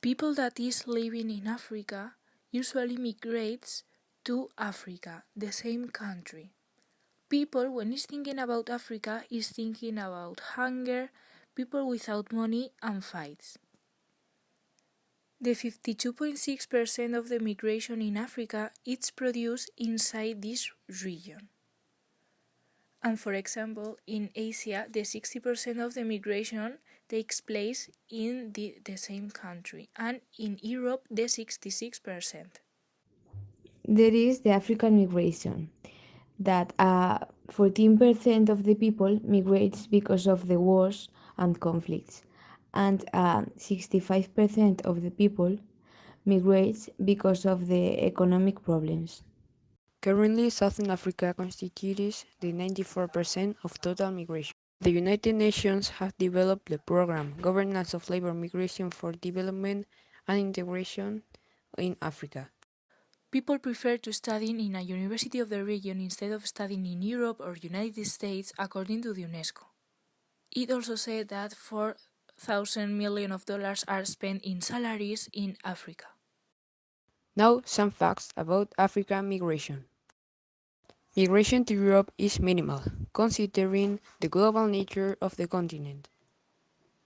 People that is living in Africa usually migrates to Africa, the same country. People, when is thinking about Africa, is thinking about hunger, people without money, and fights. The 52.6% of the migration in Africa is produced inside this region. And for example, in Asia, the 60% of the migration takes place in the same country, and in Europe, the 66%. There is the African migration, that 14% of the people migrates because of the wars and conflicts, and 65% of the people migrates because of the economic problems. Currently, Southern Africa constitutes the 94% of total migration. The United Nations have developed the program Governance of Labor Migration for Development and Integration in Africa. People prefer to study in a university of the region instead of studying in Europe or United States, according to the UNESCO. It also said that $4,000 million are spent in salaries in Africa. Now, some facts about African migration. Migration to Europe is minimal, considering the global nature of the continent.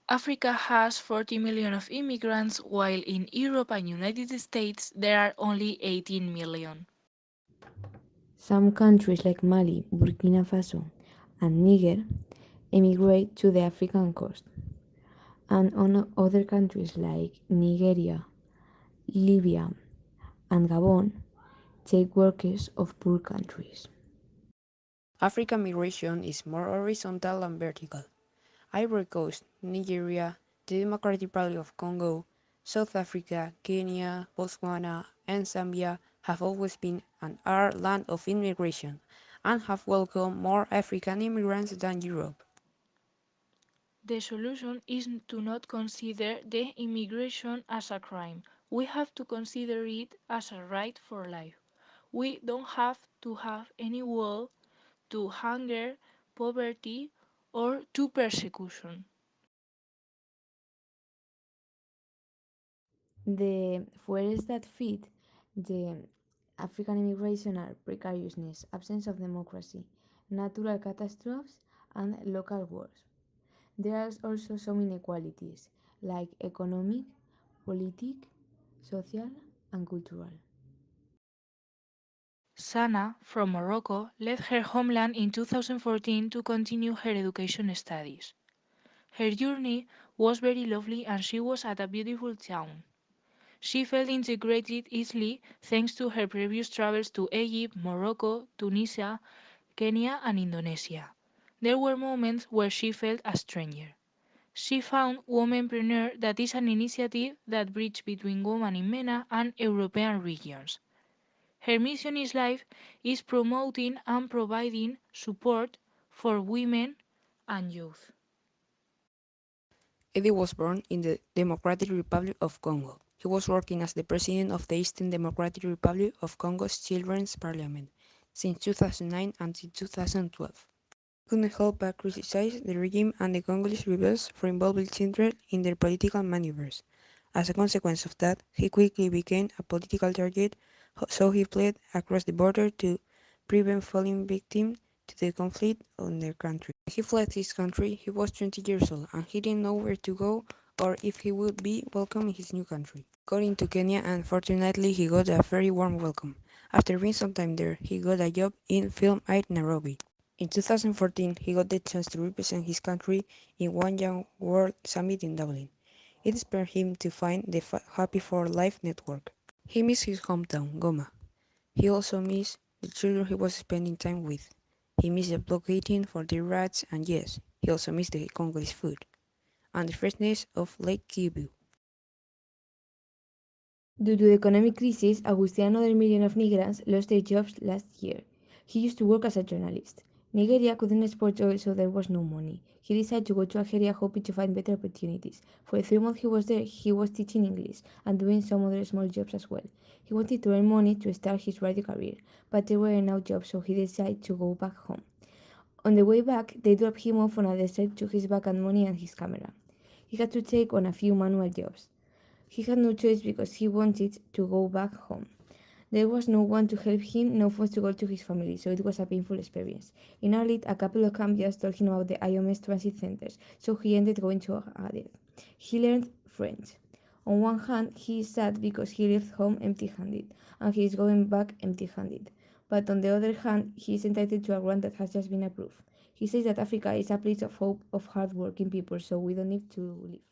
Africa has 40 million of immigrants, while in Europe and United States there are only 18 million. Some countries like Mali, Burkina Faso, and Niger emigrate to the African coast, and on other countries like Nigeria, Libya, and Gabon take workers of poor countries. African migration is more horizontal than vertical. Ivory Coast, Nigeria, the Democratic Republic of Congo, South Africa, Kenya, Botswana, and Zambia have always been and are land of immigration and have welcomed more African immigrants than Europe. The solution is to not consider the immigration as a crime. We have to consider it as a right for life. We don't have to have any wall to hunger, poverty, or to persecution. The fuels that feed the African immigration are precariousness, absence of democracy, natural catastrophes, and local wars. There are also some inequalities, like economic, politic, social, and cultural. Sana, from Morocco, left her homeland in 2014 to continue her education studies. Her journey was very lovely and she was at a beautiful town. She felt integrated easily thanks to her previous travels to Egypt, Morocco, Tunisia, Kenya, and Indonesia. There were moments where she felt a stranger. She found Womanpreneur, that is an initiative that bridges between women in MENA and European regions. Her mission in life is promoting and providing support for women and youth. Eddie was born in the Democratic Republic of Congo. He was working as the president of the Eastern Democratic Republic of Congo's Children's Parliament since 2009 until 2012. He couldn't help but criticize the regime and the Congolese rebels for involving children in their political maneuvers. As a consequence of that, he quickly became a political target, so he fled across the border to prevent falling victim to the conflict in their country. When he fled his country, he was 20 years old and he didn't know where to go or if he would be welcome in his new country. Got into Kenya and fortunately he got a very warm welcome. After being some time there, he got a job in Film Aid Nairobi. In 2014, he got the chance to represent his country in One Young World Summit in Dublin. It inspired him to find the Happy for Life network. He missed his hometown, Goma. He also missed the children he was spending time with. He missed the blockading for the rats, and yes, he also missed the Congolese food and the freshness of Lake Kivu. Due to the economic crisis, Agustin and other million of Nigerians lost their jobs last year. He used to work as a journalist. Nigeria couldn't export oil, so there was no money. He decided to go to Algeria hoping to find better opportunities. For the 3 months he was there, he was teaching English and doing some other small jobs as well. He wanted to earn money to start his radio career, but there were no jobs, so he decided to go back home. On the way back, they dropped him off on a desert, took his bag and money and his camera. He had to take on a few manual jobs. He had no choice because he wanted to go back home. There was no one to help him, no funds to go to his family, so it was a painful experience. In Arlit, a couple of Cambias told him about the IOM's transit centers, so he ended going to Agadez. He learned French. On one hand, he is sad because he left home empty-handed, and he is going back empty-handed. But on the other hand, he is entitled to a grant that has just been approved. He says that Africa is a place of hope of hard-working people, so we don't need to leave.